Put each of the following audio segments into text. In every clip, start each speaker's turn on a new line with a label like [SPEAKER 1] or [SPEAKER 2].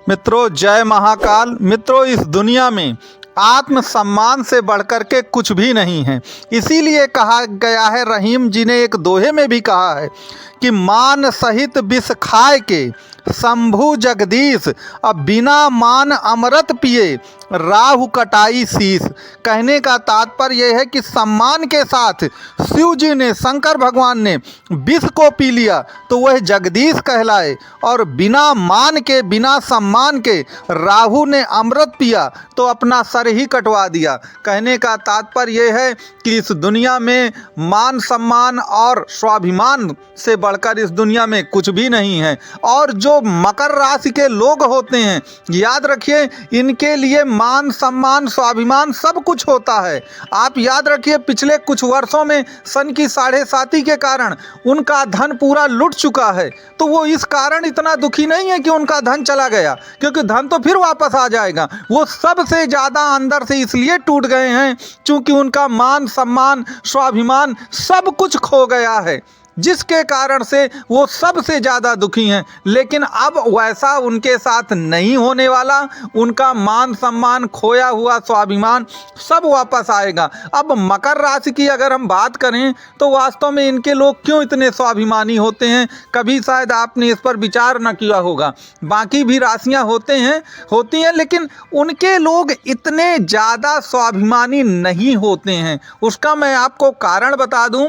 [SPEAKER 1] मित्रों, जय महाकाल। मित्रों, इस दुनिया में आत्म सम्मान से बढ़कर के कुछ भी नहीं है। इसीलिए कहा गया है, रहीम जी ने एक दोहे में भी कहा है कि मान सहित विष खाए के शंभु जगदीश, अब बिना मान अमृत पिए राहु कटाई शीश। कहने का तात्पर्य यह है कि सम्मान के साथ शिव जी ने, शंकर भगवान ने विष को पी लिया तो वह जगदीश कहलाए, और बिना मान के, बिना सम्मान के राहु ने अमृत पिया तो अपना सर ही कटवा दिया। कहने का तात्पर्य यह है कि इस दुनिया में मान सम्मान और स्वाभिमान से बढ़कर इस दुनिया में कुछ भी नहीं है। और जो मकर राशि के लोग होते हैं, याद रखिए, इनके लिए मान सम्मान स्वाभिमान सब कुछ होता है। आप याद रखिए, पिछले कुछ वर्षों में सन की 7.5 के कारण उनका धन पूरा लुट चुका है। तो वो इस कारण इतना दुखी नहीं है कि उनका धन चला गया, क्योंकि धन तो फिर वापस आ जाएगा। वो सबसे ज़्यादा अंदर से इसलिए टूट गए हैं क्योंकि उनका मान सम्मान स्वाभिमान सब कुछ खो गया है, जिसके कारण से वो सबसे ज़्यादा दुखी हैं। लेकिन अब वैसा उनके साथ नहीं होने वाला। उनका मान सम्मान, खोया हुआ स्वाभिमान सब वापस आएगा। अब मकर राशि की अगर हम बात करें तो वास्तव में इनके लोग क्यों इतने स्वाभिमानी होते हैं, कभी शायद आपने इस पर विचार न किया होगा। बाकी भी राशियां होती हैं, लेकिन उनके लोग इतने ज़्यादा स्वाभिमानी नहीं होते हैं। उसका मैं आपको कारण बता दूं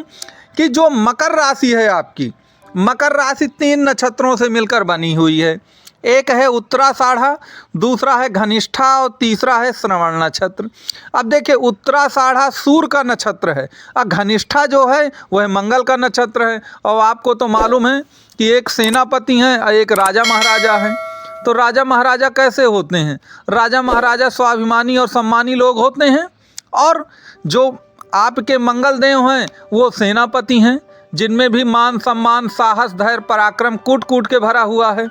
[SPEAKER 1] कि जो मकर राशि है आपकी, मकर राशि 3 नक्षत्रों से मिलकर बनी हुई है। एक है उत्तराषाढ़ा, दूसरा है घनिष्ठा और तीसरा है श्रवण नक्षत्र। अब देखिए, उत्तराषाढ़ा सूर्य का नक्षत्र है और घनिष्ठा जो है वह मंगल का नक्षत्र है। और आपको तो मालूम है कि एक सेनापति हैं और एक राजा महाराजा हैं। तो राजा महाराजा कैसे होते हैं? राजा महाराजा स्वाभिमानी और सम्मानी लोग होते हैं, और जो आपके मंगल देव हैं वो सेनापति हैं, जिनमें भी मान सम्मान, साहस, धैर्य, पराक्रम कूट कूट के भरा हुआ है।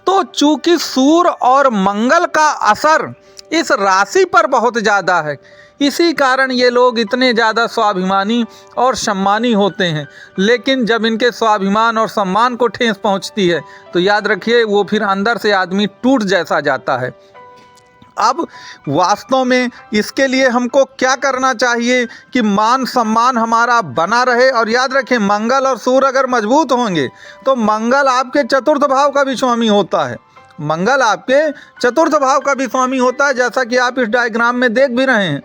[SPEAKER 1] तो चूंकि सूर्य और मंगल का असर इस राशि पर बहुत ज़्यादा है, इसी कारण ये लोग इतने ज़्यादा स्वाभिमानी और सम्मानी होते हैं। लेकिन जब इनके स्वाभिमान और सम्मान को ठेस पहुंचती है तो याद रखिए, वो फिर अंदर से आदमी टूट जैसा जाता है। अब वास्तव में इसके लिए हमको क्या करना चाहिए कि मान सम्मान हमारा बना रहे। और याद रखें, मंगल और सूर्य अगर मजबूत होंगे तो मंगल आपके चतुर्थ भाव का भी स्वामी होता है। मंगल आपके चतुर्थ भाव का भी स्वामी होता है, जैसा कि आप इस डायग्राम में देख भी रहे हैं।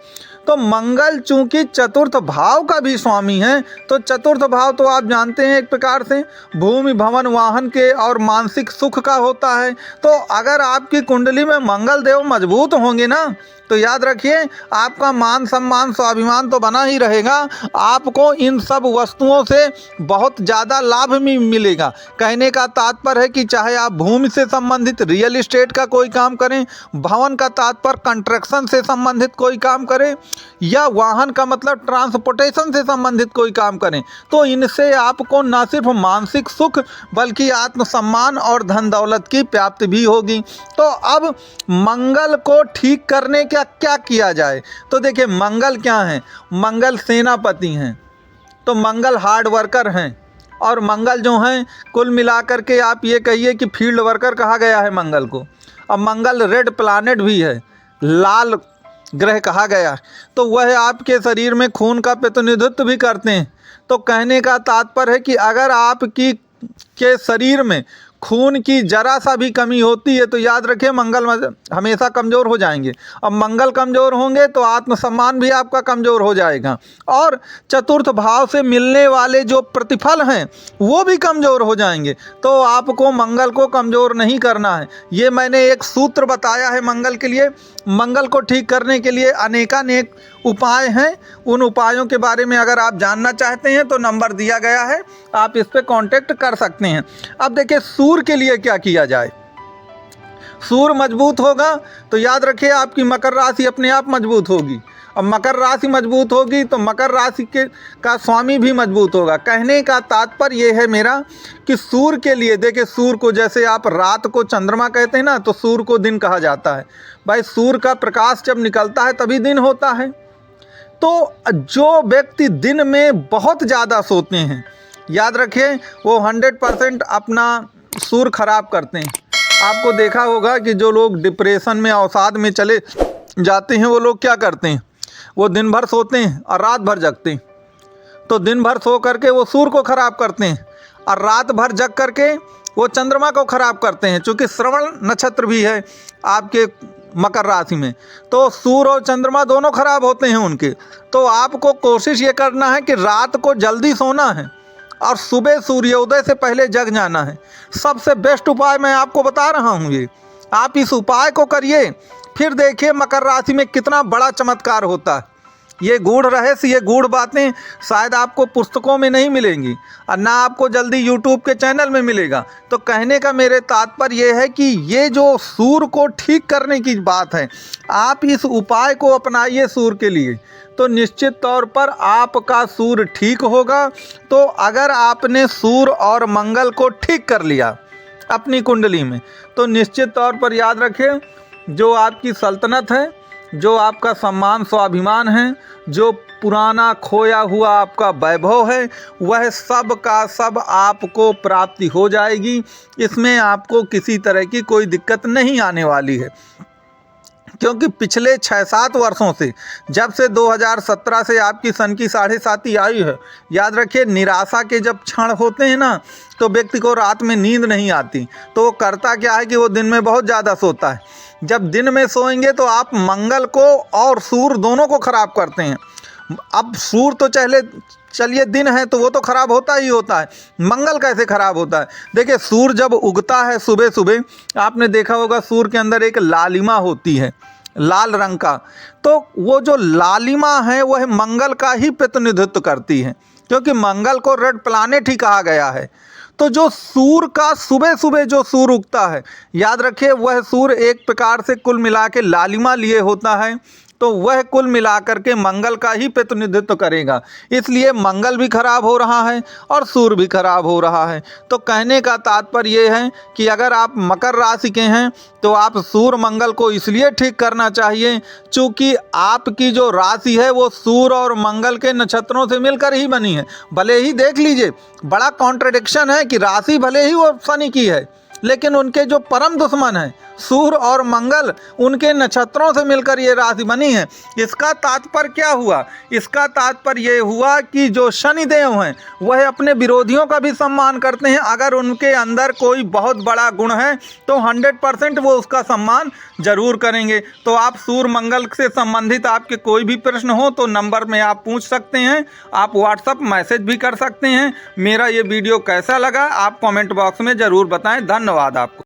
[SPEAKER 1] तो मंगल चूंकि चतुर्थ भाव का भी स्वामी है, तो चतुर्थ भाव तो आप जानते हैं एक प्रकार से भूमि, भवन, वाहन के और मानसिक सुख का होता है। तो अगर आपकी कुंडली में मंगल देव मजबूत होंगे ना, तो याद रखिए, आपका मान सम्मान स्वाभिमान तो बना ही रहेगा। आपको इन सब वस्तुओं से बहुत ज़्यादा लाभ भी मिलेगा। कहने का तात्पर्य है कि चाहे आप भूमि से संबंधित रियल इस्टेट का कोई काम करें, भवन का तात्पर्य कंस्ट्रक्शन से संबंधित कोई काम करें, या वाहन का मतलब ट्रांसपोर्टेशन से संबंधित कोई काम करें, तो इनसे आपको न सिर्फ मानसिक सुख बल्कि आत्मसम्मान और धन दौलत की प्राप्ति भी होगी। तो अब मंगल को ठीक करने का क्या किया जाए? तो देखिए, मंगल क्या है? मंगल सेनापति हैं, तो मंगल हार्ड वर्कर हैं। और मंगल जो हैं, कुल मिलाकर के आप ये कहिए कि फील्ड वर्कर कहा गया है मंगल को। अब मंगल रेड प्लैनेट भी है, लाल ग्रह कहा गया है। तो वह आपके शरीर में खून का प्रतिनिधित्व भी करते हैं। तो कहने का तात्पर्य है कि अगर आपकी के शरीर में खून की जरा सा भी कमी होती है तो याद रखिए, मंगल हमेशा कमज़ोर हो जाएंगे। अब मंगल कमज़ोर होंगे तो आत्मसम्मान भी आपका कमज़ोर हो जाएगा, और चतुर्थ भाव से मिलने वाले जो प्रतिफल हैं वो भी कमज़ोर हो जाएंगे। तो आपको मंगल को कमज़ोर नहीं करना है। ये मैंने एक सूत्र बताया है मंगल के लिए। मंगल को ठीक करने के लिए अनेकानेक उपाय हैं। उन उपायों के बारे में अगर आप जानना चाहते हैं तो नंबर दिया गया है, आप इस पर कांटेक्ट कर सकते हैं। अब देखिए, सूर्य के लिए क्या किया जाए? सूर्य मजबूत होगा तो याद रखिए, आपकी मकर राशि अपने आप मजबूत होगी। अब मकर राशि मजबूत होगी तो मकर राशि का स्वामी भी मजबूत होगा। कहने का तात्पर्य ये है मेरा कि सूर्य के लिए, देखिए, सूर्य को जैसे आप रात को चंद्रमा कहते हैं ना, तो सूर्य को दिन कहा जाता है। भाई, सूर्य का प्रकाश जब निकलता है तभी दिन होता है। तो जो व्यक्ति दिन में बहुत ज़्यादा सोते हैं, याद रखिए, वो 100% अपना सूर्य खराब करते हैं। आपको देखा होगा कि जो लोग डिप्रेशन में अवसाद में चले जाते हैं वो लोग क्या करते हैं, वो दिन भर सोते हैं और रात भर जगते हैं। तो दिन भर सो करके वो सूर्य को ख़राब करते हैं और रात भर जग करके वो चंद्रमा को ख़राब करते हैं। चूँकि श्रवण नक्षत्र भी है आपके मकर राशि में, तो सूर्य और चंद्रमा दोनों खराब होते हैं उनके। तो आपको कोशिश ये करना है कि रात को जल्दी सोना है और सुबह सूर्योदय से पहले जग जाना है। सबसे बेस्ट उपाय मैं आपको बता रहा हूँ, ये आप इस उपाय को करिए, फिर देखिए मकर राशि में कितना बड़ा चमत्कार होता है। ये गूढ़ रहस्य, ये गूढ़ बातें शायद आपको पुस्तकों में नहीं मिलेंगी और ना आपको जल्दी यूट्यूब के चैनल में मिलेगा। तो कहने का मेरे तात्पर्य ये है कि ये जो सूर्य को ठीक करने की बात है, आप इस उपाय को अपनाइए सूर्य के लिए, तो निश्चित तौर पर आपका सूर्य ठीक होगा। तो अगर आपने सूर्य और मंगल को ठीक कर लिया अपनी कुंडली में, तो निश्चित तौर पर याद रखें, जो आपकी सल्तनत है, जो आपका सम्मान स्वाभिमान है, जो पुराना खोया हुआ आपका वैभव है, वह सब का सब आपको प्राप्ति हो जाएगी। इसमें आपको किसी तरह की कोई दिक्कत नहीं आने वाली है, क्योंकि पिछले 6-7 वर्षों से, जब से 2017 से आपकी सन की 7.5 आई है, याद रखिए निराशा के जब क्षण होते हैं ना, तो व्यक्ति को रात में नींद नहीं आती। तो वो करता क्या है कि वो दिन में बहुत ज़्यादा सोता है। जब दिन में सोएंगे तो आप मंगल को और सूर्य दोनों को ख़राब करते हैं। अब सूर्य तो चलिए दिन है तो वो तो ख़राब होता ही होता है, मंगल कैसे ख़राब होता है? देखिए सूर्य जब उगता है सुबह सुबह, आपने देखा होगा सूर्य के अंदर एक लालिमा होती है लाल रंग का, तो वो जो लालिमा है वह मंगल का ही प्रतिनिधित्व करती है, क्योंकि मंगल को रेड प्लैनेट ही कहा गया है। तो जो सूर्य का सुबह सुबह जो सूर्य उगता है, याद रखिए वह सूर्य एक प्रकार से कुल मिला के लालिमा लिए होता है, तो वह कुल मिलाकर के मंगल का ही प्रतिनिधित्व करेगा। इसलिए मंगल भी खराब हो रहा है और सूर्य भी खराब हो रहा है। तो कहने का तात्पर्य ये है कि अगर आप मकर राशि के हैं तो आप सूर्य मंगल को इसलिए ठीक करना चाहिए चूँकि आपकी जो राशि है वो सूर्य और मंगल के नक्षत्रों से मिलकर ही बनी है। भले ही देख लीजिए बड़ा कॉन्ट्रडिक्शन है कि राशि भले ही वो शनि की है, लेकिन उनके जो परम दुश्मन हैं सूर्य और मंगल, उनके नक्षत्रों से मिलकर ये राशि बनी है। इसका तात्पर्य क्या हुआ? इसका तात्पर्य ये हुआ कि जो शनिदेव हैं वह अपने विरोधियों का भी सम्मान करते हैं। अगर उनके अंदर कोई बहुत बड़ा गुण है तो 100% वो उसका सम्मान जरूर करेंगे। तो आप सूर्य मंगल से संबंधित आपके कोई भी प्रश्न हो तो नंबर में आप पूछ सकते हैं, आप व्हाट्सएप मैसेज भी कर सकते हैं। मेरा ये वीडियो कैसा लगा आप कमेंट बॉक्स में ज़रूर बताएं। धन्यवाद आपको।